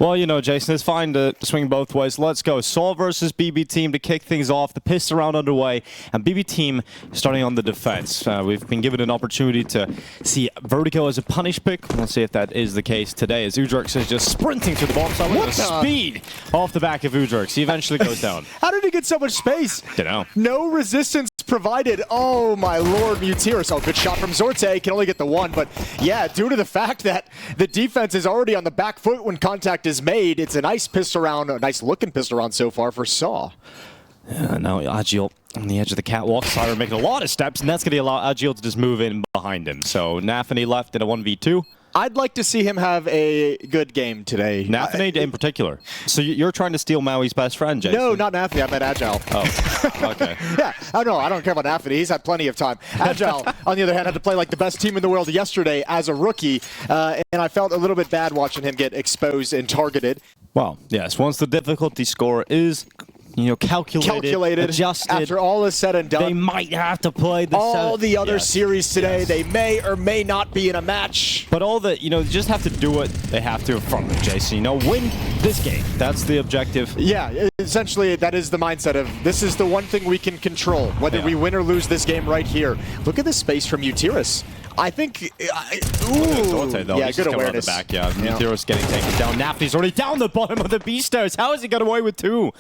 Well, you know, Jason, it's fine to swing both ways. Let's go. sAw versus BB Team to kick things off. The pistol round underway, and BB Team starting on the defense. We've been given an opportunity to see Vertigo as a punish pick. We'll see if that is the case today, as Udrix is just sprinting to the bomb side with the speed off the back of Udrix. He eventually goes down. How did he get so much space? Don't know. No resistance provided. Oh, my lord, Mutiris. Oh, good shot from Zorte. Can only get the one, but yeah, due to the fact that the defense is already on the back foot when contact is made, it's a nice pistol round, a nice looking pistol round so far for sAw. Yeah, now Agile on the edge of the catwalk. Siren making a lot of steps, and that's going to allow Agile to just move in behind him. So Nafany left in a 1v2. I'd like to see him have a good game today. Nafany in particular. So you're trying to steal Maui's best friend, Jason? No, not Nafany. I meant Agile. Oh, okay. Yeah, I don't care about Nafany. He's had plenty of time. Agile, on the other hand, had to play like the best team in the world yesterday as a rookie, and I felt a little bit bad watching him get exposed and targeted. Well, yes, once the difficulty score is calculated, adjusted. After all is said and done, they might have to play all the other series today. They may or may not be in a match. But all the, they just have to do what they have to in front of Jason. Win this game. That's the objective. Yeah, essentially that is the mindset of this is the one thing we can control, whether we win or lose this game right here. Look at the space from Mutiris. I think, Zorte, though. Yeah, He's good just awareness. The back. Yeah, Mutiris getting taken down. Nafany's already down the bottom of the B stairs. How has he got away with two?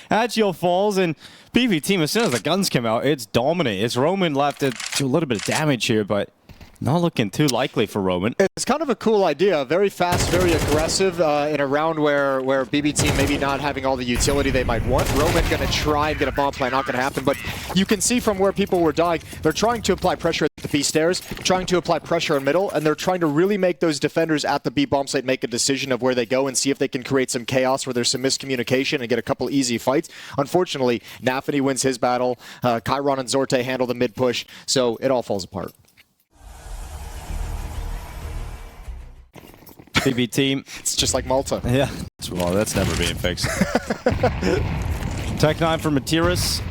Agile falls, and BB Team, as soon as the guns come out, it's dominant. It's Roman left to do a little bit of damage here, but not looking too likely for Roman. It's kind of a cool idea. Very fast, very aggressive in a round where BB Team maybe not having all the utility they might want. Roman going to try and get a bomb play. Not going to happen. But you can see from where people were dying, they're trying to apply pressure at the B stairs, trying to apply pressure in middle, and they're trying to really make those defenders at the B bomb site make a decision of where they go and see if they can create some chaos where there's some miscommunication and get a couple easy fights. Unfortunately, Nafany wins his battle. Chiron and Zorte handle the mid push, so it all falls apart. BB Team. It's just like Malta. Yeah. Well, that's never being fixed. Tech 9 for Mutiris.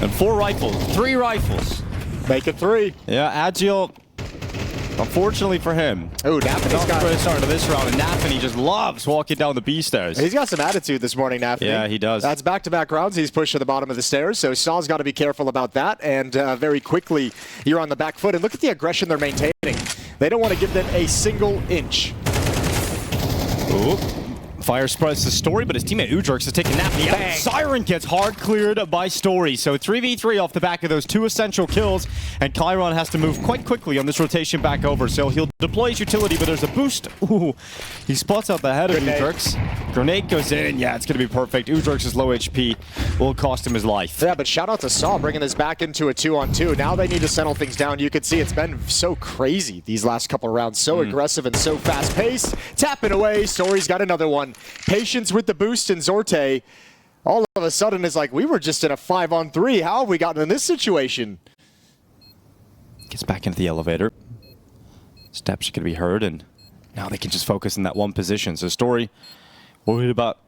And 4 rifles. 3 rifles. Make it 3. Yeah, Agile. Unfortunately for him. Oh, Nafany's got the start of this round, and Nafany just loves walking down the B stairs. He's got some attitude this morning, Nafany. Yeah, he does. That's back-to-back rounds. He's pushed to the bottom of the stairs, so sAw's got to be careful about that. And very quickly, you're on the back foot. And look at the aggression they're maintaining. They don't want to give them a single inch. Ooh. Fire spreads the Story, but his teammate Udrix is taking Nafany out. Siren gets hard cleared by Story. So 3v3 off the back of those 2 essential kills, and Chiron has to move quite quickly on this rotation back over. So he'll deploy his utility, but there's a boost. Ooh, he spots out the head of Udrix. Grenade goes in. Yeah, it's going to be perfect. Udrix is low HP. Will cost him his life. Yeah, but shout out to sAw bringing this back into a 2-on-2. Now they need to settle things down. You can see it's been so crazy these last couple of rounds. So aggressive and so fast-paced. Tapping away. Story's got another one. Patience with the boost, and Zorte all of a sudden is like, we were just in a 5-on-3. How have we gotten in this situation? Gets back into the elevator. Steps are going to be heard, and now they can just focus in that one position. So Story worried about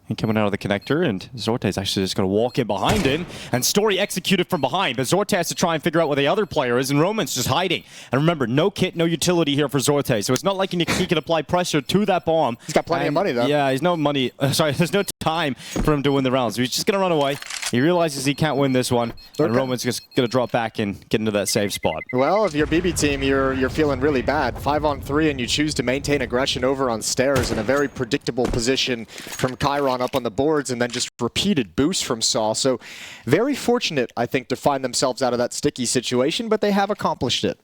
him coming out of the connector, and Zorte is actually just going to walk in behind him, and Story executed from behind. But Zorte has to try and figure out where the other player is, and Roman's just hiding. And remember, no kit, no utility here for Zorte, so it's not like he can apply pressure to that bomb. He's got plenty of money, though. Yeah, he's no money. Sorry, there's no time for him to win the round, so he's just going to run away. He realizes he can't win this one, and Roman's just going to drop back and get into that safe spot. Well, if you're BB Team, you're feeling really bad. 5-on-3, and you choose to maintain aggression over on stairs in a very predictable position from Chiron up on the boards, and then just repeated boosts from sAw. So very fortunate, I think, to find themselves out of that sticky situation, but they have accomplished it.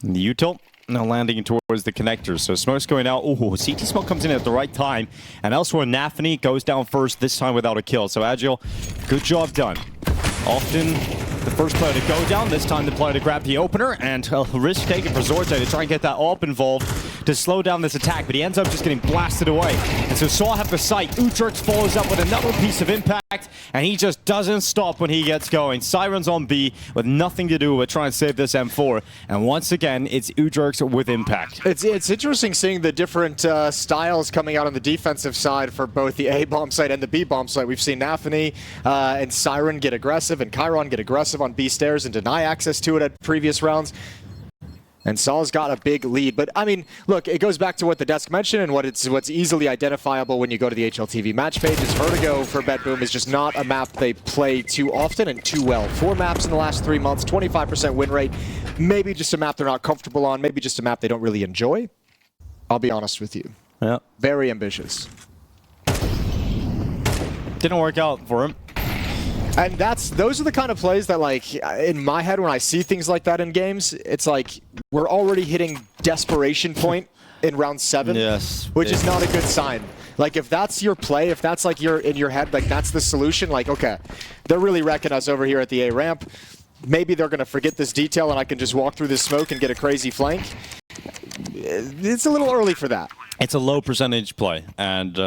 And the util now landing towards the connectors. So smoke's going out. Oh, CT smoke comes in at the right time. And elsewhere, Nafany goes down first, this time without a kill. So Agile, good job done. Often the first player to go down, this time the player to grab the opener, and a risk taken for Zorte to try and get that AWP involved to slow down this attack, but he ends up just getting blasted away. And so sAw have the sight. Udrix follows up with another piece of impact, and he just doesn't stop when he gets going. Siren's on B with nothing to do with trying to save this M4, and once again, it's Udrix with impact. It's interesting seeing the different styles coming out on the defensive side for both the A bomb site and the B bomb site. We've seen Nafany and Siren get aggressive, and Chiron get aggressive on B stairs and deny access to it at previous rounds. And sAw's got a big lead. But, I mean, look, it goes back to what the desk mentioned and what's easily identifiable when you go to the HLTV match page is Vertigo for BetBoom is just not a map they play too often and too well. 4 maps in the last 3 months, 25% win rate. Maybe just a map they're not comfortable on. Maybe just a map they don't really enjoy. I'll be honest with you. Yeah. Very ambitious. Didn't work out for him. And those are the kind of plays that, like, in my head when I see things like that in games, it's like we're already hitting desperation point in round 7, yes, which is not a good sign. Like, if that's your play, if that's like you're in your head, like that's the solution, like, okay, they're really wrecking us over here at the A ramp. Maybe they're going to forget this detail and I can just walk through this smoke and get a crazy flank. It's a little early for that. It's a low percentage play, and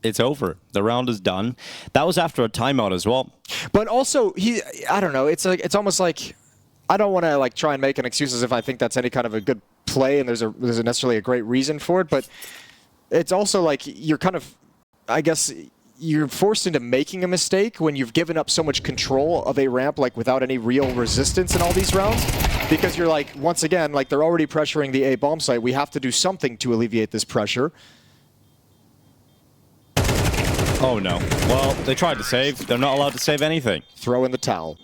it's over. The round is done. That was after a timeout as well. But also, I don't know. It's like it's almost like I don't want to like try and make an excuse as if I think that's any kind of a good play, and there's necessarily a great reason for it. But it's also like you're kind of, I guess, you're forced into making a mistake when you've given up so much control of a ramp, like without any real resistance in all these rounds. Because you're like, once again, like they're already pressuring the A bomb site. We have to do something to alleviate this pressure. Oh no. Well, they tried to save. They're not allowed to save anything. Throw in the towel.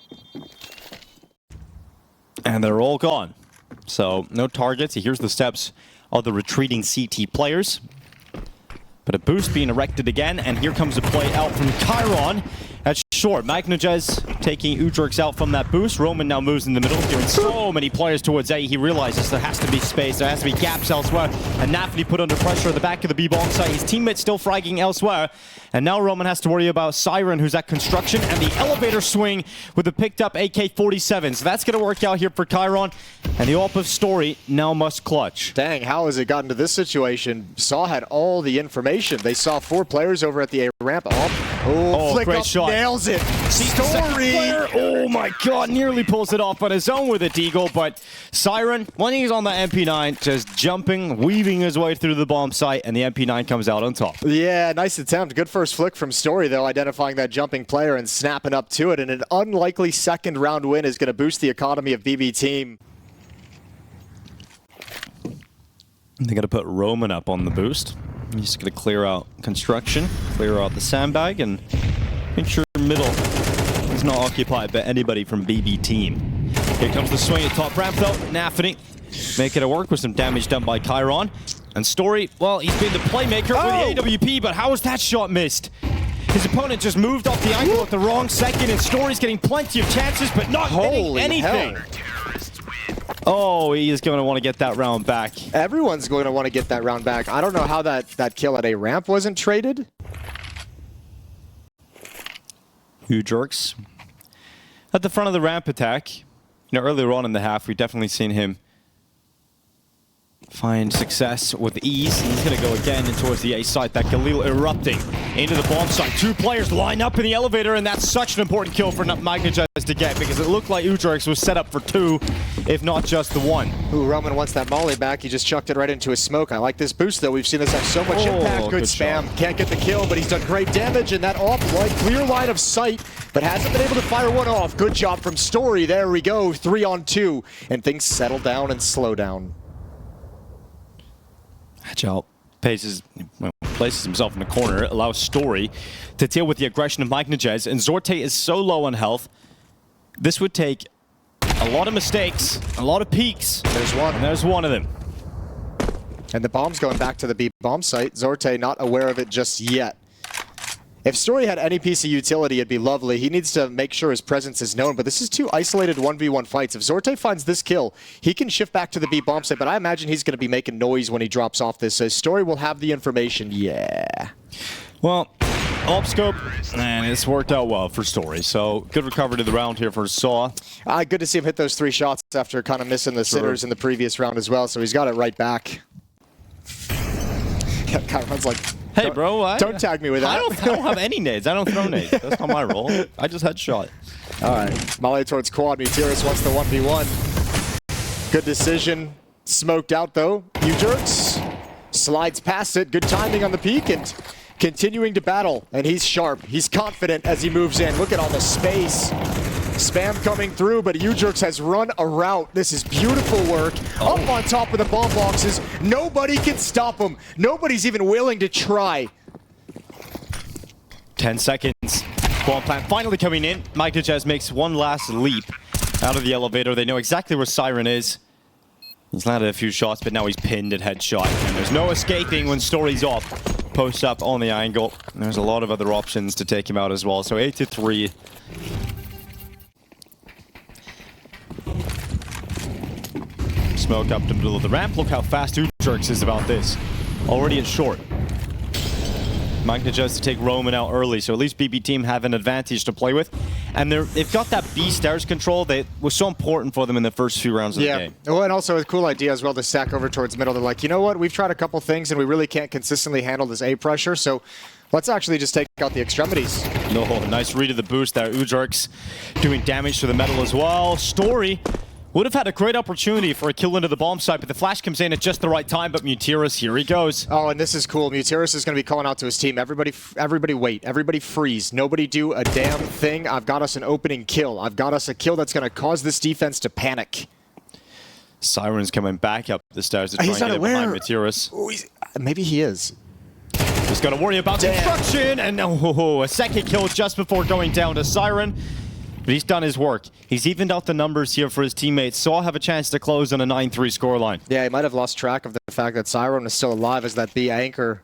And they're all gone. So, no targets. Here's the steps of the retreating CT players. But a boost being erected again, and here comes a play out from Chiron. That's short. Magnajez taking Udrix out from that boost. Roman now moves in the middle, hearing so many players towards A. He realizes there has to be space, there has to be gaps elsewhere. And Nafny put under pressure at the back of the B-bomb site. His teammates still fragging elsewhere. And now Roman has to worry about Siren, who's at construction, and the elevator swing with the picked up AK-47. So that's going to work out here for Chiron. And the AWP of Story now must clutch. Dang, how has it gotten to this situation? sAw had all the information. They saw 4 players over at the A ramp. Oh, flick great up, shot. Nails it. Story. Oh my god, nearly pulls it off on his own with a deagle, but Siren, when he's on the MP9, just jumping, weaving his way through the bomb site, and the MP9 comes out on top. Yeah, nice attempt. Good first flick from Story, though, identifying that jumping player and snapping up to it. And an unlikely second round win is going to boost the economy of BB Team. They're going to put Roman up on the boost. He's just going to clear out construction, clear out the sandbag, and make sure middle is not occupied by anybody from BB Team. Here comes the swing at top ramp, though. Nafny making it work with some damage done by Chiron. And Story, well, he's been the playmaker with the AWP, but how was that shot missed? His opponent just moved off the angle at the wrong second, and Story's getting plenty of chances, but not hitting anything. Hell. Oh, he is going to want to get that round back. Everyone's going to want to get that round back. I don't know how that kill at A ramp wasn't traded. Udrix at the front of the ramp attack. You know, earlier on in the half, we've definitely seen him find success with ease. He's going to go again in towards the A site. That Galil erupting into the bomb site. 2 players line up in the elevator, and that's such an important kill for Magnajez to get, because it looked like Udrix was set up for 2, if not just the 1. Ooh, Roman wants that molly back. He just chucked it right into his smoke. I like this boost, though. We've seen this have so much impact. Good spam. Shot. Can't get the kill, but he's done great damage, and that clear line of sight, but hasn't been able to fire one off. Good job from Story. There we go. 3 on 2, and things settle down and slow down. Agile places himself in the corner, allows Story to deal with the aggression of Magnajez, and Zorte is so low on health. This would take a lot of mistakes, a lot of peaks. There's one. And there's one of them. And the bomb's going back to the B bomb site. Zorte not aware of it just yet. If Story had any piece of utility, it'd be lovely. He needs to make sure his presence is known, but this is 2 isolated 1v1 fights. If Zorte finds this kill, he can shift back to the B bomb site, but I imagine he's going to be making noise when he drops off this. So Story will have the information. Yeah. Well, AWP scope, and it's worked out well for Story. So good recovery to the round here for sAw. Good to see him hit those 3 shots after kind of missing the sitters in the previous round as well. So he's got it right back. Yeah, Chiron's like, hey, bro, don't tag me with that. I don't have any nades. I don't throw nades. That's not my role. I just headshot. All right. Molly towards quad. Muteris wants the 1v1. Good decision. Smoked out, though. Udrix slides past it. Good timing on the peak and continuing to battle. And he's sharp. He's confident as he moves in. Look at all the space. Spam coming through, but Ujurks has run a route. This is beautiful work. Up on top of the bomb boxes. Nobody can stop him. Nobody's even willing to try. 10 seconds. Bomb plant finally coming in. Magdajaz makes one last leap out of the elevator. They know exactly where Siren is. He's landed a few shots, but now he's pinned at headshot. And there's no escaping when Story's up. Post up on the angle. And there's a lot of other options to take him out as well. So 8-3. Smoke up the middle of the ramp. Look how fast Ujurks is about this. Already at short. Magdajaz to take Roman out early, so at least BB Team have an advantage to play with. And they've got that B stairs control that was so important for them in the first few rounds of the game. Well, and also a cool idea as well to stack over towards middle. They're like, you know what, we've tried a couple things and we really can't consistently handle this A pressure, so let's actually just take out the extremities. No, nice read of the boost there. Ujurks doing damage to the metal as well. Story would have had a great opportunity for a kill into the bomb site, but the flash comes in at just the right time. But Mutiris, here he goes. Oh, and this is cool. Mutiris is going to be calling out to his team. Everybody wait. Everybody freeze. Nobody do a damn thing. I've got us an opening kill. I've got us a kill that's going to cause this defense to panic. Siren's coming back up the stairs to try and get it behind Mutiris. Oh, maybe he is. He's got to worry about destruction, and a second kill just before going down to Siren. But he's done his work. He's evened out the numbers here for his teammates. Saw have a chance to close on a 9-3 scoreline. Yeah, he might have lost track of the fact that Siren is still alive as that B anchor.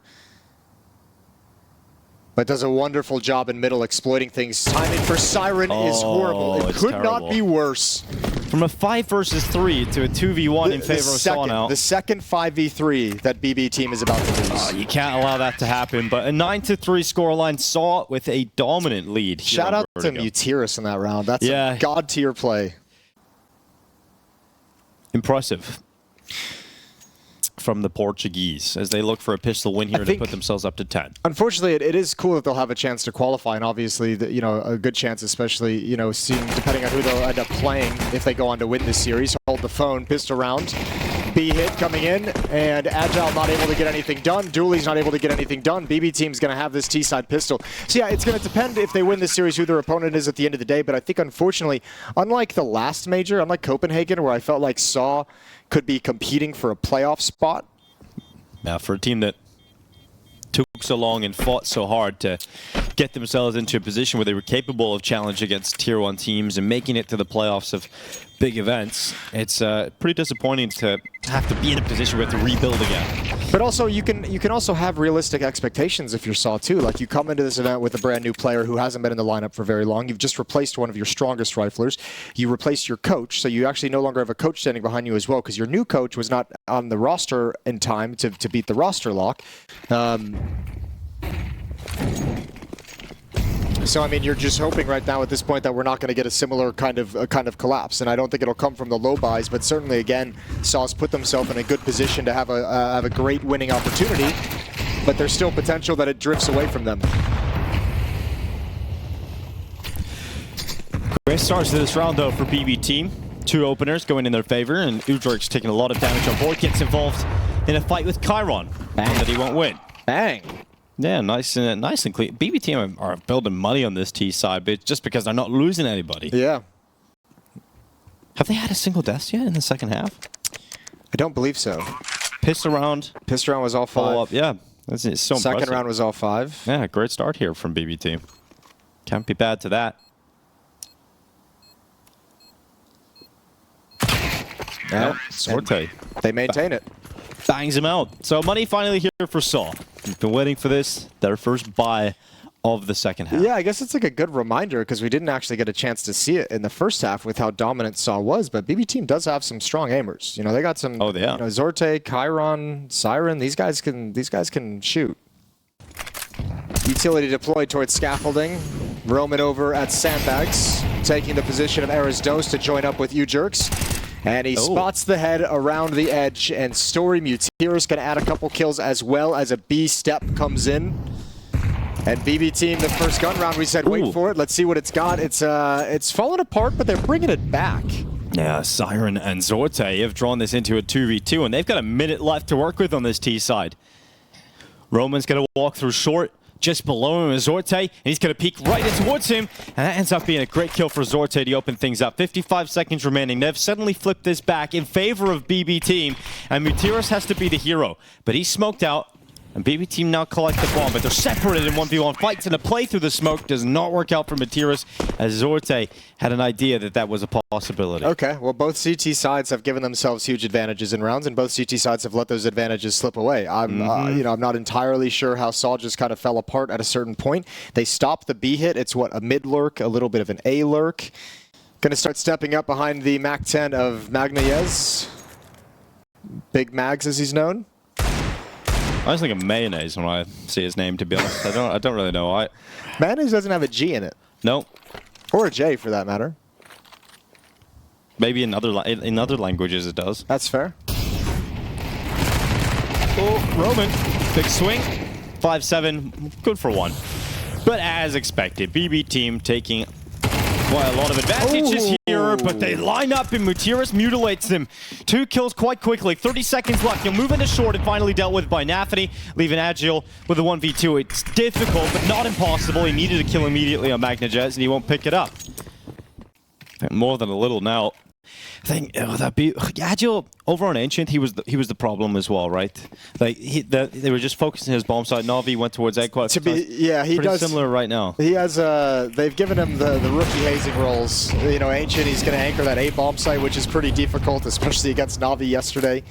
But does a wonderful job in middle exploiting things. Timing for Siren is horrible. It could not be worse. From a 5 versus 3 to a 2v1 in favor of Saw now. The second 5v3 that BB Team is about to lose. You can't allow that to happen, but a 9-3 scoreline. Saw with a dominant lead. Shout out to Mutiris in that round. That's a god-tier play. Impressive from the Portuguese as they look for a pistol win here to put themselves up to 10. Unfortunately, it is cool that they'll have a chance to qualify, and obviously, a good chance, especially, seeing, depending on who they'll end up playing if they go on to win this series. Hold the phone, pistol round. B hit coming in, and Agile not able to get anything done. Dooley's not able to get anything done. BB Team's going to have this T-side pistol. So yeah, it's going to depend if they win this series who their opponent is at the end of the day, but I think unfortunately, unlike the last major, unlike Copenhagen, where I felt like Saw could be competing for a playoff spot. Now, for a team that took so long and fought so hard to get themselves into a position where they were capable of challenge against Tier 1 teams and making it to the playoffs of big events, it's pretty disappointing to have to be in a position where you have to rebuild again. But also, you can also have realistic expectations if you're Saw too. Like, you come into this event with a brand new player who hasn't been in the lineup for very long. You've just replaced one of your strongest riflers. You replaced your coach, so you actually no longer have a coach standing behind you as well, because your new coach was not on the roster in time to beat the roster lock. So, I mean, you're just hoping right now at this point that we're not going to get a similar kind of collapse, and I don't think it'll come from the low buys, but certainly, again, Saw's put themselves in a good position to have a great winning opportunity, but there's still potential that it drifts away from them. Great starts to this round, though, for BB Team. 2 openers going in their favor, and Ujurks taking a lot of damage on board, gets involved in a fight with Chiron, that he won't win. Bang! Yeah, nice and clean. BB Team are building money on this T side, but just because they're not losing anybody. Yeah. Have they had a single death yet in the second half? I don't believe so. Pissed around. Pissed around was all 5. Follow up, yeah. It's so Second impressive. round was all 5. Yeah, great start here from BB Team. Can't be bad to that. Yeah, Sorte. They maintain it. Bangs him out. So money finally here for Saw. We've been waiting for this. Their first buy of the second half. Yeah, I guess it's like a good reminder because we didn't actually get a chance to see it in the first half with how dominant Saw was. But BB Team does have some strong aimers. You know, they got some. Oh, yeah. Zorte, Chiron, Siren. These guys can shoot. Utility deployed towards scaffolding. Roman over at Sandbags, taking the position of Erasdos to join up with Ujurks. And he spots the head around the edge, and Story Mutiris can add a couple kills as well as a B step comes in. And BB Team, the first gun round, we said, wait for it, let's see what it's got. It's fallen apart, but they're bringing it back. Yeah, Siren and Zorte have drawn this into a 2v2, and they've got a minute left to work with on this T side. Roman's going to walk through short. just below him is Zorte, and he's going to peek right in towards him, and that ends up being a great kill for Zorte to open things up. 55 seconds remaining. They've suddenly flipped this back in favor of BB Team, and Mutiris has to be the hero, but he's smoked out. And BB Team now collect the bomb, but they're separated in 1v1 fights, and a play through the smoke does not work out for Mutiris, as Zorte had an idea that that was a possibility. Okay, well, both CT sides have given themselves huge advantages in rounds, and both CT sides have let those advantages slip away. I'm not entirely sure how sAw just kind of fell apart at a certain point. They stopped the B hit. It's what, a mid lurk, a little bit of an A lurk. Going to start stepping up behind the MAC-10 of Magnayez. Big Mags, as he's known. I was thinking mayonnaise when I see his name, to be honest. I don't really know why. Mayonnaise doesn't have a G in it. No. Or a J, for that matter. Maybe in other languages it does. That's fair. Oh, Roman. Big swing. 5-7. Good for one. But as expected, BB Team taking quite a lot of advantages here, but they line up and Mutiris mutilates them. 2 kills quite quickly. 30 seconds left. He'll move into short and finally dealt with by Nafany, leaving Agile with a 1v2. It's difficult, but not impossible. He needed to kill immediately on Magnajez, and he won't pick it up. More than a little now. I think Agile over on Ancient. He was the problem as well, right? Like they were just focusing his bomb side. Navi went towards Eclot. He does similar right now. He has they've given him the rookie hazing roles. You know, Ancient, he's going to anchor that A bomb site, which is pretty difficult, especially against Navi yesterday.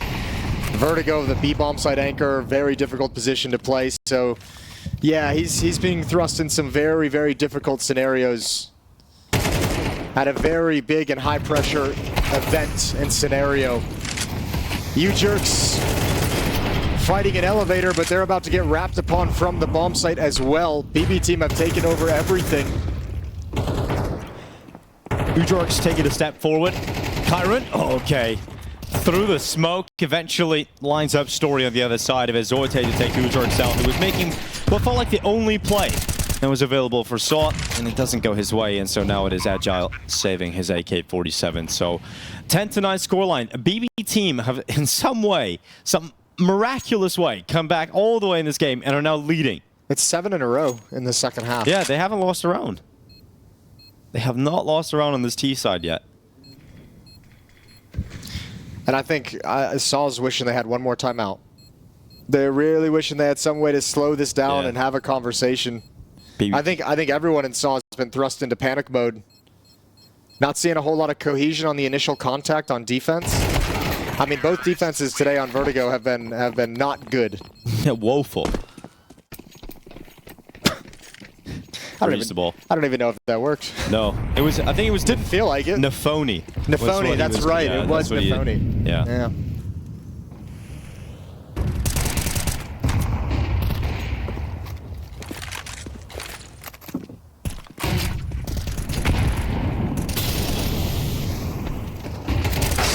Vertigo, the B bomb site anchor, very difficult position to play. So, yeah, he's being thrust in some very, very difficult scenarios at a very big and high pressure event and scenario. U-Jerks fighting an elevator, but they're about to get wrapped upon from the bomb site as well. BB Team have taken over everything. U-Jerks taking a step forward. Kyron, okay. Through the smoke, eventually lines up Story on the other side of it. Zorte to take U-Jerks out. He was making what felt like the only play that was available for sAw, and it doesn't go his way, and so now it is Agile saving his AK-47. So 10-9 scoreline. BB Team have in some way, some miraculous way, come back all the way in this game and are now leading. It's 7 in a row in the second half. Yeah, they haven't lost a round. They have not lost a round on this T side yet. And I think sAw's wishing they had one more timeout. They're really wishing they had some way to slow this down and have a conversation. I think everyone in sAw has been thrust into panic mode. Not seeing a whole lot of cohesion on the initial contact on defense. I mean, both defenses today on Vertigo have been not good. Woeful. I don't even know if that worked. No, it was. I think it was. Didn't feel like it. Nafony. Nafony. That's right. Yeah, it was Nafony. Yeah.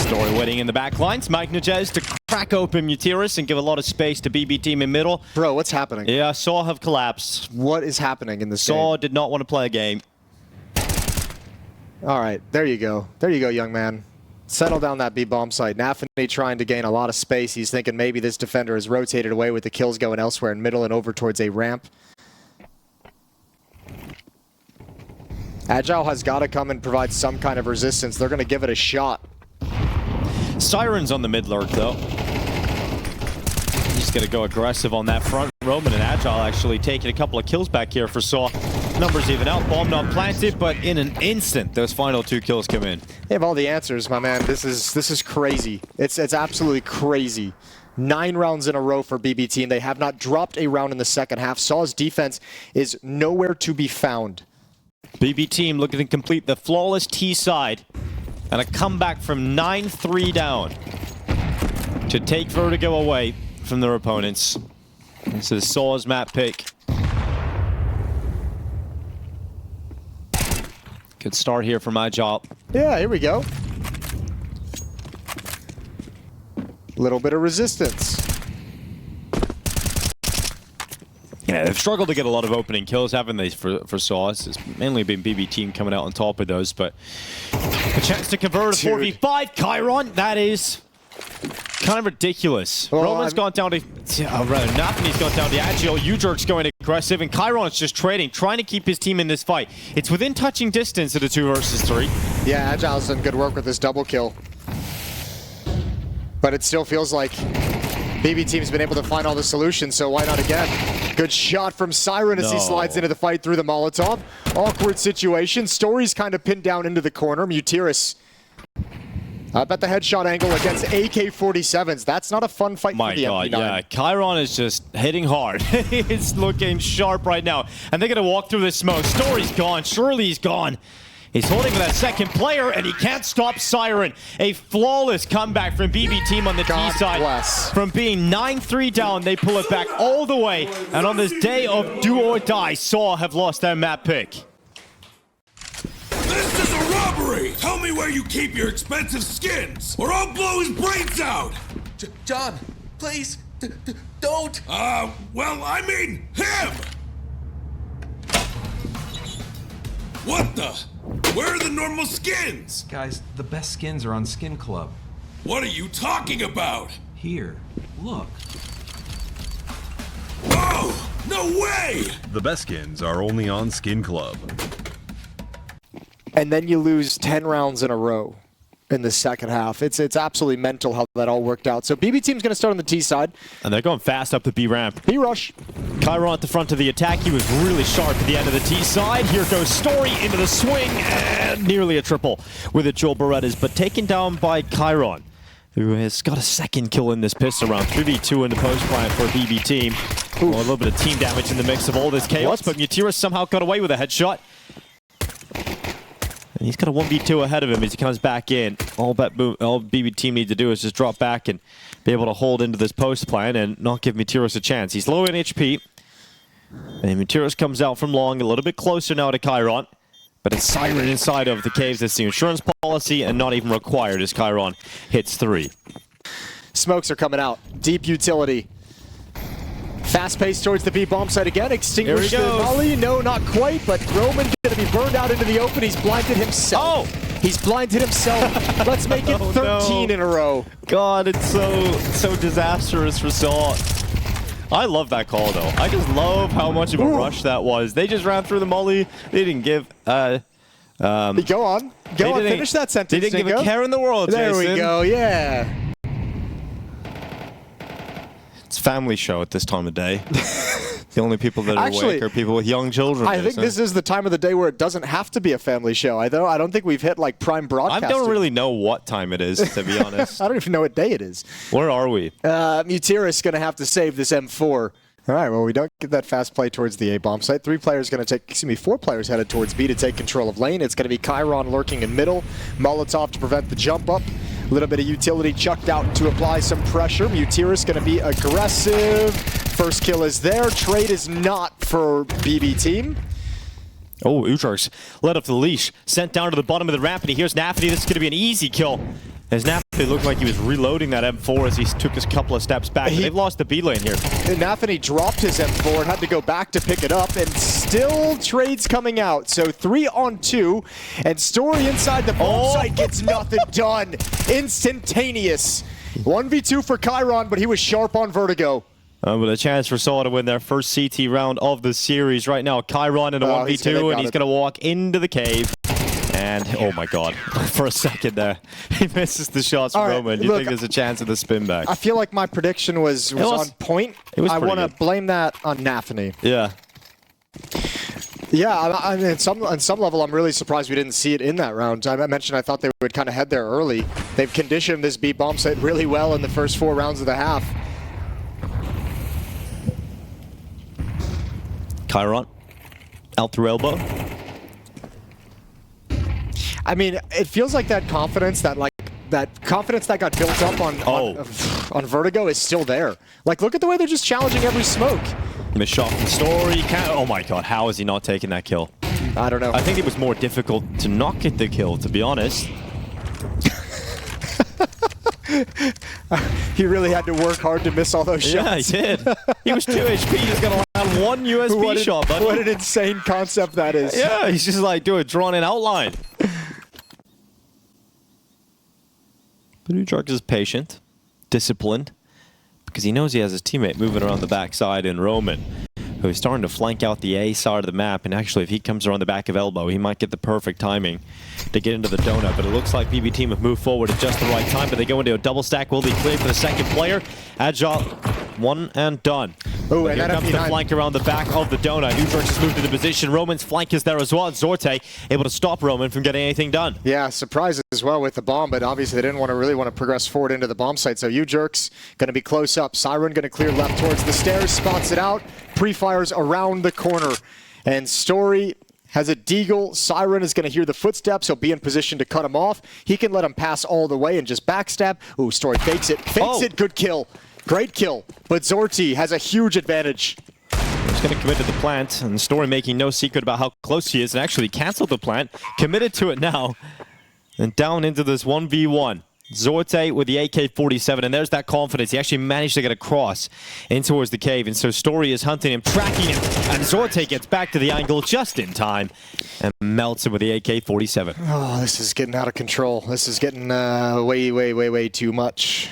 Story waiting in the back lines. Magnajez to crack open Mutiris and give a lot of space to BB Team in middle. Bro, what's happening? Yeah, sAw have collapsed. What is happening in this game? sAw did not want to play a game. All right, there you go. There you go, young man. Settle down that B bomb site. Nafany trying to gain a lot of space. He's thinking maybe this defender has rotated away with the kills going elsewhere in middle and over towards a ramp. Agile has got to come and provide some kind of resistance. They're going to give it a shot. Siren's on the mid lurk, though. He's going to go aggressive on that front. Roman and Agile actually taking a couple of kills back here for sAw. Numbers even out. Bomb not planted, but in an instant, those final 2 kills come in. They have all the answers, my man. This is crazy. It's absolutely crazy. 9 rounds in a row for BB Team. They have not dropped a round in the second half. sAw's defense is nowhere to be found. BB Team looking to complete the flawless T side. And a comeback from 9-3 down to take Vertigo away from their opponents. This is sAw's map pick. Good start here from Agile. Yeah, here we go. Little bit of resistance. Yeah, they've struggled to get a lot of opening kills, haven't they, for sAw? It's mainly been BB Team coming out on top of those, but a chance to convert a 4v5. Chiron, that is kind of ridiculous. Well, Roman's gone down to... Nafany's gone down to Agile. U-Jerk's going aggressive, and Chiron is just trading, trying to keep his team in this fight. It's within touching distance of the 2 versus 3. Yeah, Agile's done good work with this double kill. But it still feels like BB Team's been able to find all the solutions, so why not again? Good shot from Siren as he slides into the fight through the Molotov. Awkward situation. Story's kind of pinned down into the corner. Mutiris up at the headshot angle against AK-47s. That's not a fun fight for the MP9. Yeah, Chiron is just hitting hard. It's looking sharp right now. And they're going to walk through this smoke. Story's gone. Surely he's gone. He's holding for that second player, and he can't stop Siren. A flawless comeback from BB Team on the T side. From being 9-3 down, they pull it back all the way. And on this day of do or die, sAw have lost their map pick. This is a robbery! Tell me where you keep your expensive skins, or I'll blow his brains out! John, please, don't! Well, I mean him! What the? Where are the normal skins? Guys, the best skins are on Skin Club. What are you talking about? Here, look. Oh, no way! The best skins are only on Skin Club. And then you lose 10 rounds in a row in the second half. It's absolutely mental how that all worked out. So BB Team's going to start on the T side. And they're going fast up the B ramp. B rush. Chiron at the front of the attack. He was really sharp at the end of the T side. Here goes Story into the swing, and nearly a triple with the Joel Berettas, but taken down by Chiron, who has got a second kill in this pistol round. 3v2 in the post plant for BB Team. Well, a little bit of team damage in the mix of all this chaos, but Mutiris somehow got away with a headshot. And he's got a 1v2 ahead of him as he comes back in. All BB Team need to do is just drop back and be able to hold into this post plan and not give Mutiris a chance. He's low in HP. And Mutiris comes out from long, a little bit closer now to Chiron. But it's Siren inside of the caves. That's the insurance policy and not even required as Chiron hits 3. Smokes are coming out. Deep utility. Fast pace towards the B bomb site again. Extinguish the volley. No, not quite, but Roman going to be burned out into the open. He's blinded himself. Oh! He's blinded himself. Let's make it 13 in a row. God, it's so disastrous for sAw. I love that call, though. I just love how much of a rush that was. They just ran through the molly. They didn't give... Go on. Finish that sentence. They didn't give a care in the world, There Jason. we go, yeah. It's a family show at this time of day. The only people that are awake are people with young children. I think this is the time of the day where it doesn't have to be a family show. I don't think we've hit like prime broadcasting. I don't really know what time it is, to be honest. I don't even know what day it is. Where are we? Mutiris going to have to save this M4. All right, well, we don't get that fast play towards the A-bomb site. 4 players headed towards B to take control of lane. It's going to be Chiron lurking in middle. Molotov to prevent the jump up. A little bit of utility chucked out to apply some pressure. Mutiris going to be aggressive. First kill is there. Trade is not for BB Team. Oh, Utrecht's led up the leash. Sent down to the bottom of the ramp, and he hears Nafany. This is going to be an easy kill. As Nafany looked like he was reloading that M4 as he took his couple of steps back. They've lost the B lane here. Nafany dropped his M4 and had to go back to pick it up, and still trades coming out. So 3 on 2, and Story inside the bomb site gets nothing done. Instantaneous. 1v2 for Chiron, but he was sharp on Vertigo. With a chance for sAw to win their first CT round of the series. Right now, Chiron in a 1v2, and he's going to walk into the cave. And, oh my god, for a second there, he misses the shots from Roman. You think there's a chance of the spin back? I feel like my prediction was on point. I want to blame that on Nafany. Yeah. Yeah, I mean, on some level, I'm really surprised we didn't see it in that round. I mentioned I thought they would kind of head there early. They've conditioned this B bomb site really well in the first 4 rounds of the half. Chiron, out through elbow. I mean, it feels like that confidence that got built up on Vertigo is still there. Like, look at the way they're just challenging every smoke. Miss shot from Story. Oh my god, how is he not taking that kill? I don't know. I think it was more difficult to not get the kill, to be honest. He really had to work hard to miss all those shots. Yeah, he did. He was 2 HP. He's going to land 1 USB shot, buddy. What an insane concept that is. Yeah, he's just like doing drawn-in outline. But Utrecht is patient, disciplined, because he knows he has his teammate moving around the backside in Roman, who's starting to flank out the A side of the map. And actually, if he comes around the back of elbow, he might get the perfect timing to get into the donut. But it looks like BB Team have moved forward at just the right time, but they go into a double stack. Will be cleared for the second player. Agile, one and done. Oh, and here comes the flank around the back of the donut. Newdrux has moved into position. Roman's flank is there as well. And Zorte able to stop Roman from getting anything done. Yeah, surprise as well with the bomb, but obviously they didn't really want to progress forward into the bomb site. So Newdrux going to be close up. Siren going to clear left towards the stairs, spots it out, pre-fires around the corner. And Story has a deagle. Siren is going to hear the footsteps. He'll be in position to cut him off. He can let him pass all the way and just backstab. Ooh, Story fakes it. It. Good kill. Great kill. But Zorti has a huge advantage. He's going to commit to the plant, and Story making no secret about how close he is, and actually canceled the plant. Committed to it now. And down into this 1v1. Zorte with the AK-47, and there's that confidence. He actually managed to get across in towards the cave, and so Story is hunting him, tracking him, and Zorte gets back to the angle just in time and melts him with the AK-47. Oh, this is getting out of control. This is getting way too much.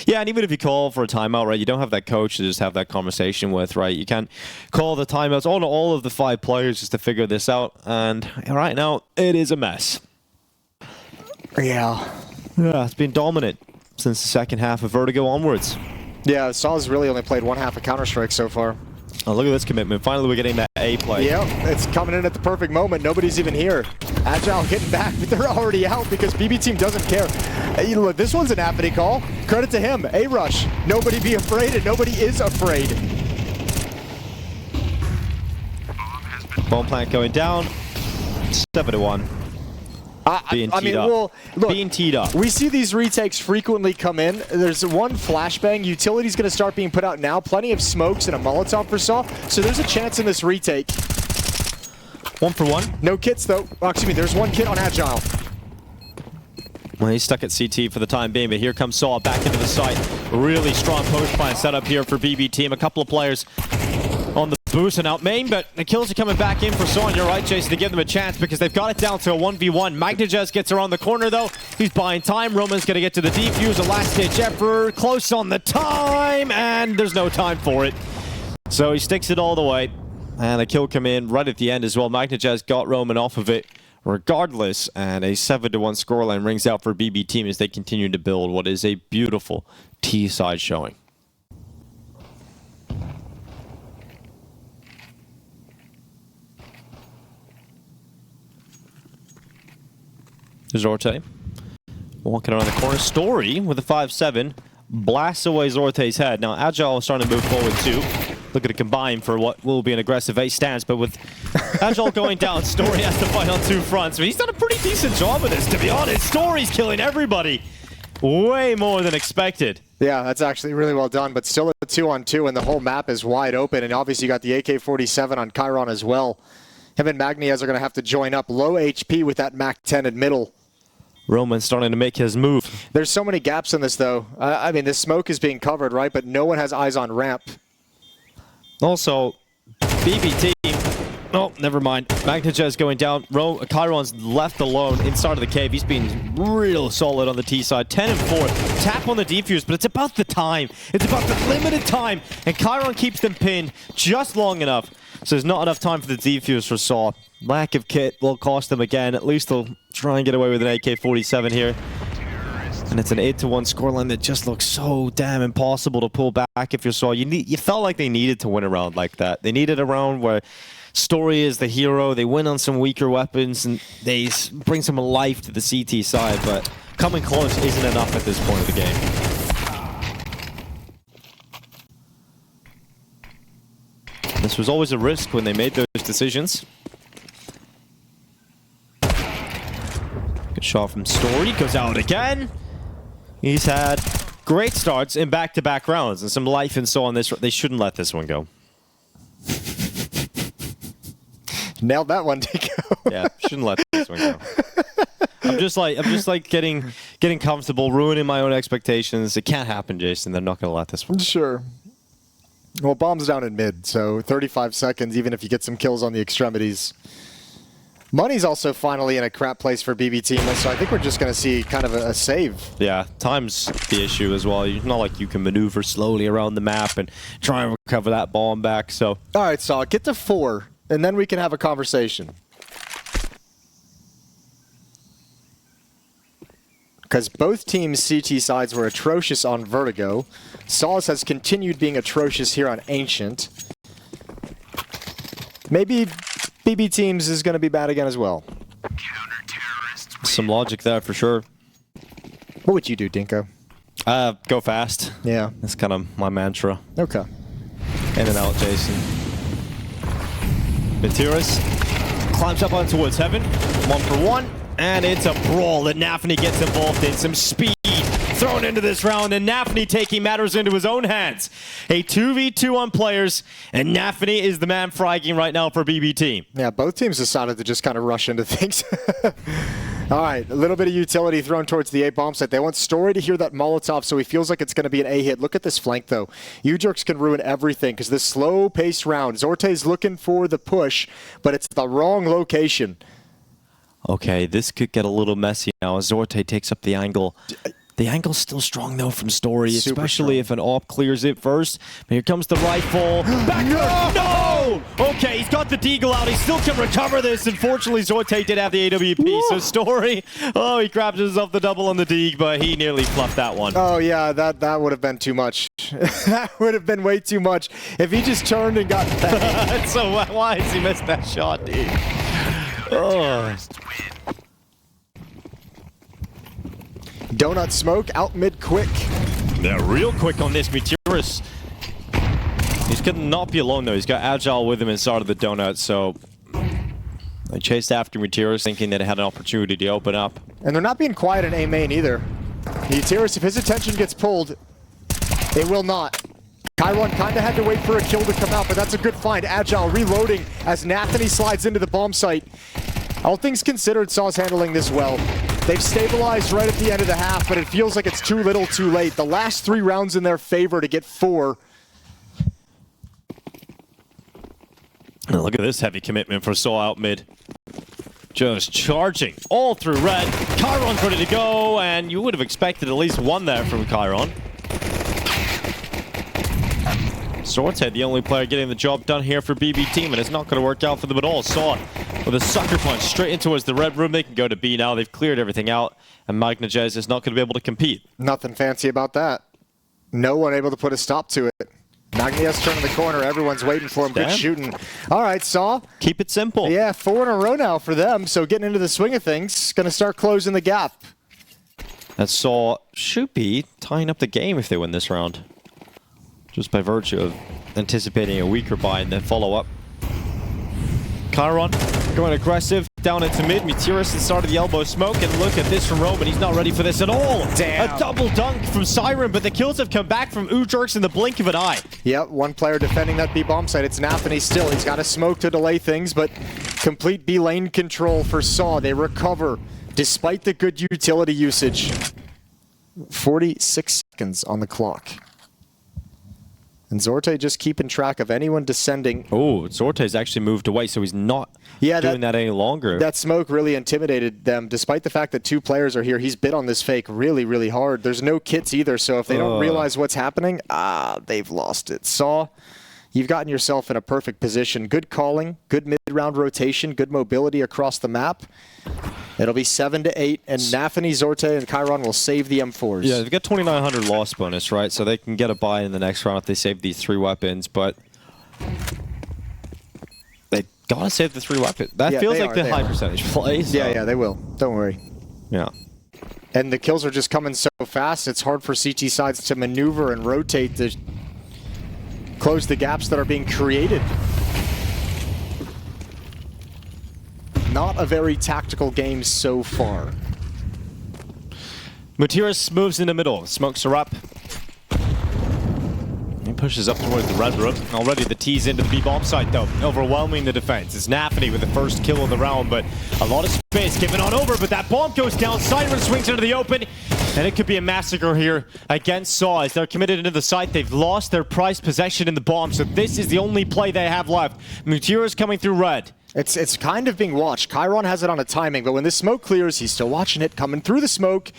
Yeah, and even if you call for a timeout, right, you don't have that coach to just have that conversation with, right? You can't call the timeouts on all of the 5 players just to figure this out, and right now, it is a mess. Yeah, it's been dominant since the second half of Vertigo onwards. Yeah, saw's really only played one half of Counter-Strike so far. Oh, look at this commitment. Finally, we're getting that A play. Yep, it's coming in at the perfect moment. Nobody's even here. Agile getting back, but they're already out because BB Team doesn't care. Hey, look, this one's an Apathy call. Credit to him. A-Rush. Nobody be afraid, and nobody is afraid. Bomb plant going down. 7-1. Being teed up. We see these retakes frequently come in. There's one flashbang. Utility's going to start being put out now. Plenty of smokes and a Molotov for sAw. So there's a chance in this retake. 1 for 1. No kits, though. Oh, excuse me, there's 1 kit on Agile. Well, he's stuck at CT for the time being, but here comes sAw back into the site. Really strong post plant set up here for BB Team. A couple of players on the boost and out main, but the kills are coming back in for sAw, and you're right, Jason, to give them a chance because they've got it down to a 1v1. Magnajez gets around the corner, though. He's buying time. Roman's going to get to the defuse. A last-ditch effort. Close on the time, and there's no time for it. So he sticks it all the way, and a kill come in right at the end as well. Magnajez got Roman off of it regardless, and a 7-1 scoreline rings out for BB Team as they continue to build what is a beautiful T-side showing. Zorte walking around the corner. Story with a 5-7 blasts away Zorte's head. Now Agile is starting to move forward too. Looking to combine for what will be an aggressive A stance, but with Agile going down, Story has to fight on 2 fronts. But he's done a pretty decent job of this, to be honest. Story's killing everybody. Way more than expected. Yeah, that's actually really well done, but still a 2-on-2, and the whole map is wide open. And obviously you got the AK-47 on Chiron as well. Him and Magnajez are going to have to join up. Low HP with that MAC-10 in middle. Roman's starting to make his move. There's so many gaps in this, though. I mean, this smoke is being covered, right? But no one has eyes on ramp. Also, BB Team. Oh, never mind. Magnajez going down. Chiron's left alone inside of the cave. He's been real solid on the T side. 10 and 4. Tap on the defuse, but it's about the time. It's about the limited time. And Chiron keeps them pinned just long enough. So there's not enough time for the defuse for sAw. Lack of kit will cost them again. At least they'll try and get away with an AK-47 here. And it's an 8-1 scoreline that just looks so damn impossible to pull back if you're sAw. You felt like they needed to win a round like that. They needed a round where Story is the hero. They win on some weaker weapons and they bring some life to the CT side. But coming close isn't enough at this point of the game. This was always a risk when they made those decisions. Good shot from Story. Goes out again. He's had great starts in back-to-back rounds and some life and so on this. They shouldn't let this one go. Nailed that one, Tico. Yeah, shouldn't let this one go. I'm just like getting comfortable, ruining my own expectations. It can't happen, Jason. They're not going to let this one. Sure. Well, bomb's down in mid, so 35 seconds, even if you get some kills on the extremities. Money's also finally in a crap place for BB Team, so I think we're just going to see kind of a save. Yeah, time's the issue as well. It's not like you can maneuver slowly around the map and try and recover that bomb back, so... All right, Saw, get to 4, and then we can have a conversation. Because both teams' CT sides were atrocious on Vertigo. sAw's has continued being atrocious here on Ancient. Maybe BB Teams is going to be bad again as well. Some logic there for sure. What would you do, Dinko? Go fast. Yeah. That's kind of my mantra. Okay. In and out, Jason. Venturas climbs up on towards heaven. 1-for-1. And it's a brawl that Nafny gets involved in. Some speed thrown into this round, and Nafny taking matters into his own hands. A 2v2 on players, and Nafny is the man fragging right now for BB Team. Yeah, both teams decided to just kind of rush into things. All right, a little bit of utility thrown towards the A bomb site. They want Story to hear that Molotov, so he feels like it's going to be an A hit. Look at this flank, though. U-Jerks can ruin everything because this slow-paced round. Zorte's looking for the push, but it's the wrong location. Okay, this could get a little messy now. Zorte takes up the angle. The angle's still strong, though, from Story, Super especially if an AWP clears it first. But here comes the rifle. Back no! Okay, he's got the deagle out. He still can recover this. Unfortunately, Zorte did have the AWP. Woo! So Story, he grabbed himself the double on the deag, but he nearly fluffed that one. Oh, yeah, that would have been too much. That would have been way too much if he just turned and got back. So why has he missed that shot, dude? Oh. Donut smoke out mid quick. Yeah, real quick on this. Meteorus. He's gonna not be alone though. He's got Agile with him inside of the donut, so they chased after Meteorus thinking that it had an opportunity to open up. And they're not being quiet in A main either. Meteorus, if his attention gets pulled, it will not. Chiron kind of had to wait for a kill to come out, but that's a good find. Agile reloading as Nathany slides into the bomb site. All things considered, sAw's handling this well. They've stabilized right at the end of the half, but it feels like it's too little too late. The last 3 rounds in their favor to get 4. And look at this heavy commitment for sAw out mid. Just charging all through red. Chiron's ready to go, and you would have expected at least one there from Chiron. Sorthead, the only player getting the job done here for BB Team, and it's not going to work out for them at all. Saw with a sucker punch straight in towards the red room. They can go to B now. They've cleared everything out, and Magnajez is not going to be able to compete. Nothing fancy about that. No one able to put a stop to it. Magnajez turning the corner. Everyone's waiting for him. Good shooting. All right, Saw. Keep it simple. Yeah, 4 in a row now for them, so getting into the swing of things. Going to start closing the gap. That Saw should be tying up the game if they win this round. Just by virtue of anticipating a weaker buy and then follow up. Chiron going aggressive down into mid. Meteorus inside of the elbow smoke, and look at this from Roman. He's not ready for this at all. Damn. A double dunk from Siren, but the kills have come back from U-Jerks in the blink of an eye. Yep, one player defending that B bomb site. It's Nathany still. He's got a smoke to delay things, but complete B lane control for sAw. They recover despite the good utility usage. 46 seconds on the clock. And Zorte just keeping track of anyone descending. Oh, Zorte's actually moved away, so he's not doing that any longer. That smoke really intimidated them. Despite the fact that 2 players are here, he's bit on this fake really, really hard. There's no kits either, so if they don't realize what's happening, they've lost it. Saw, you've gotten yourself in a perfect position. Good calling, good mid-round rotation, good mobility across the map. It'll be 7-8, and Nathany, Zorte, and Chiron will save the M4s. Yeah, they've got 2,900 loss bonus, right? So they can get a buy in the next round if they save these 3 weapons, but they gotta save the 3 weapons. That feels like the high percentage play. So. Yeah, they will. Don't worry. Yeah. And the kills are just coming so fast, it's hard for CT sides to maneuver and rotate to close the gaps that are being created. Not a very tactical game so far. Meteorus moves in the middle. Smokes are up. He pushes up towards the red room. Already the T's into the B-bomb site, though. Overwhelming the defense. It's Nathany with the first kill of the round, but a lot of space given on over, but that bomb goes down. Siren swings into the open, and it could be a massacre here against sAw as they're committed into the site. They've lost their prized possession in the bomb, so this is the only play they have left. Meteorus coming through red. It's kind of being watched. Chiron has it on a timing, but when this smoke clears, he's still watching it coming through the smoke.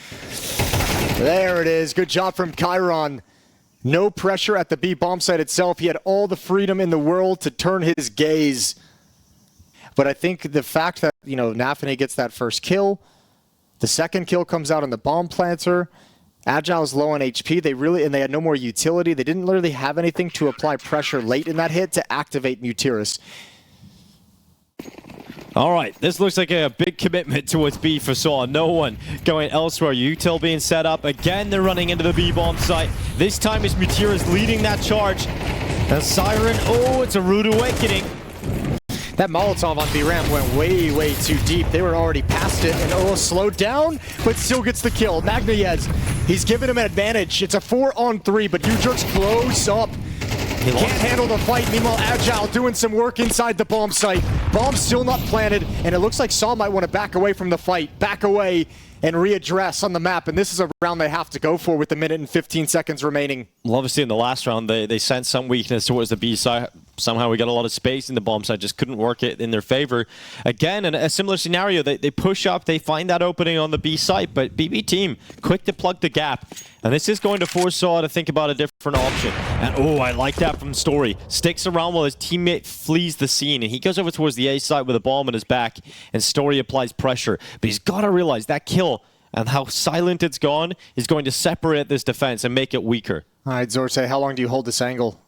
There it is. Good job from Chiron. No pressure at the B bomb site itself. He had all the freedom in the world to turn his gaze. But I think the fact that, you know, Nafany gets that first kill, the second kill comes out on the bomb planter. Agile's low on HP. They had no more utility. They didn't literally have anything to apply pressure late in that hit to activate Mutiris. All right, this looks like a big commitment towards B for sAw. No one going elsewhere. Util being set up. Again, they're running into the B-bomb site. This time it's Mutiris leading that charge. The Siren, oh, it's a rude awakening. That Molotov on B-Ramp went way, way too deep. They were already past it, and oh, slowed down, but still gets the kill. Magnayez, he's giving him an advantage. It's a 4-on-3, but Ujurk's close up. He can't handle the fight. Meanwhile, Agile doing some work inside the bomb site. Bomb still not planted, and it looks like sAw might want to back away from the fight. Back away and readdress on the map, and this is a round they have to go for with a minute and 15 seconds remaining. Well, obviously in the last round, they sensed some weakness towards the B side. Somehow we got a lot of space in the bomb side, just couldn't work it in their favor. Again, in a similar scenario, they push up, they find that opening on the B site, but BB team, quick to plug the gap. And this is going to force sAw to think about a different option. And oh, I like that from Story. Sticks around while his teammate flees the scene, and he goes over towards the A site with a bomb in his back, and Story applies pressure. But he's got to realize that kill and how silent it's gone is going to separate this defense and make it weaker. All right, Zorte, how long do you hold this angle?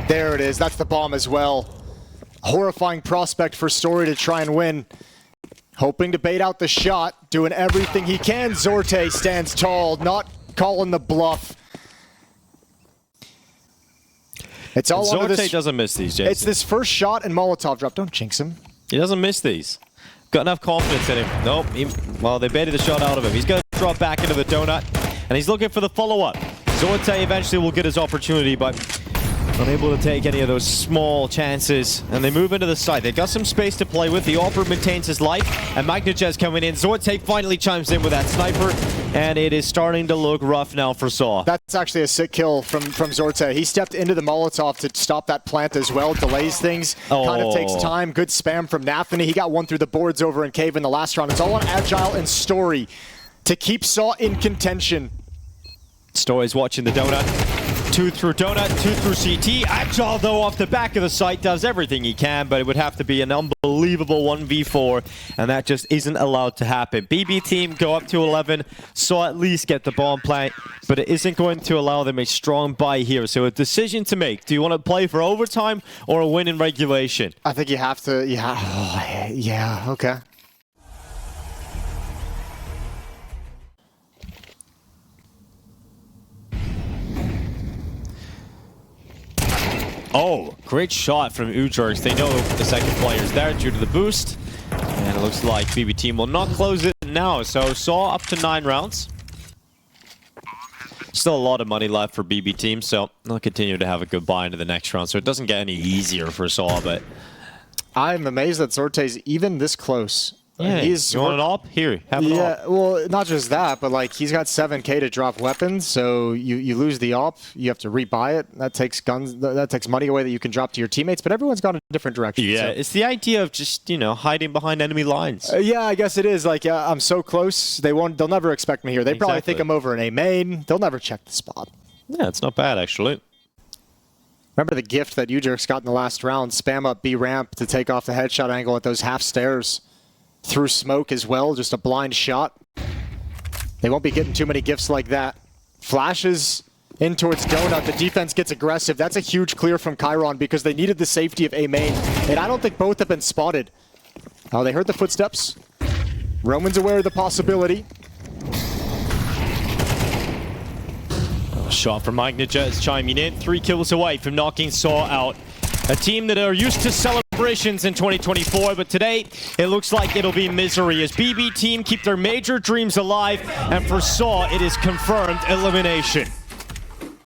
There it is. That's the bomb as well. Horrifying prospect for Story to try and win. Hoping to bait out the shot, doing everything he can. Zorte stands tall, not calling the bluff. It's all under this. Zorte doesn't miss these, Jason. It's this first shot and Molotov drop. Don't jinx him. He doesn't miss these. Got enough confidence in him. Nope. Well, they baited the shot out of him. He's going to drop back into the donut, and he's looking for the follow-up. Zorte eventually will get his opportunity, but unable to take any of those small chances, and they move into the site. They got some space to play with. The Opera maintains his life, and Magnajez coming in. Zorte finally chimes in with that sniper, and it is starting to look rough now for sAw. That's actually a sick kill from Zorte. He stepped into the Molotov to stop that plant as well. Delays things, kind of takes time. Good spam from Nafany. He got one through the boards over in Cave in the last round. It's all on Agile and Story to keep sAw in contention. Story's watching the donut. 2 through donut, 2 through CT. Agile, though, off the back of the site, does everything he can, but it would have to be an unbelievable 1v4, and that just isn't allowed to happen. BB team go up to 11, sAw at least get the bomb plant, but it isn't going to allow them a strong buy here. So a decision to make. Do you want to play for overtime or a win in regulation? I think you have to, yeah, okay. Oh, great shot from Ujurk. They know the second player's there due to the boost. And it looks like BB team will not close it now. So sAw up to 9 rounds. Still a lot of money left for BB team, so they'll continue to have a good buy into the next round. So it doesn't get any easier for sAw, but I'm amazed that Zorte's even this close. yeah, He's you want an op? Here, have an op. Yeah, well, not just that, but like he's got 7K to drop weapons, so you lose the op, you have to rebuy it. That takes guns, that takes money away that you can drop to your teammates. But everyone's gone a different direction. Yeah, so. it's the idea of just, you know, hiding behind enemy lines. Yeah, I guess it is. Like I'm so close, they'll never expect me here. They probably think I'm over in A main. They'll never check the spot. Yeah, it's not bad actually. Remember the gift that Ujurk's got in the last round? Spam up B ramp to take off the headshot angle at those half stairs. Through smoke as well, just a blind shot. They won't be getting too many gifts like that. Flashes in towards Donut. The defense gets aggressive. That's a huge clear from Chiron because they needed the safety of A main. And I don't think both have been spotted. Oh, they heard the footsteps. Roman's aware of the possibility. Shot from Magnajez chiming in. 3 kills away from knocking sAw out. A team that are used to celebrations in 2024, but today it looks like it'll be misery as BB team keep their major dreams alive, and for sAw it is confirmed elimination.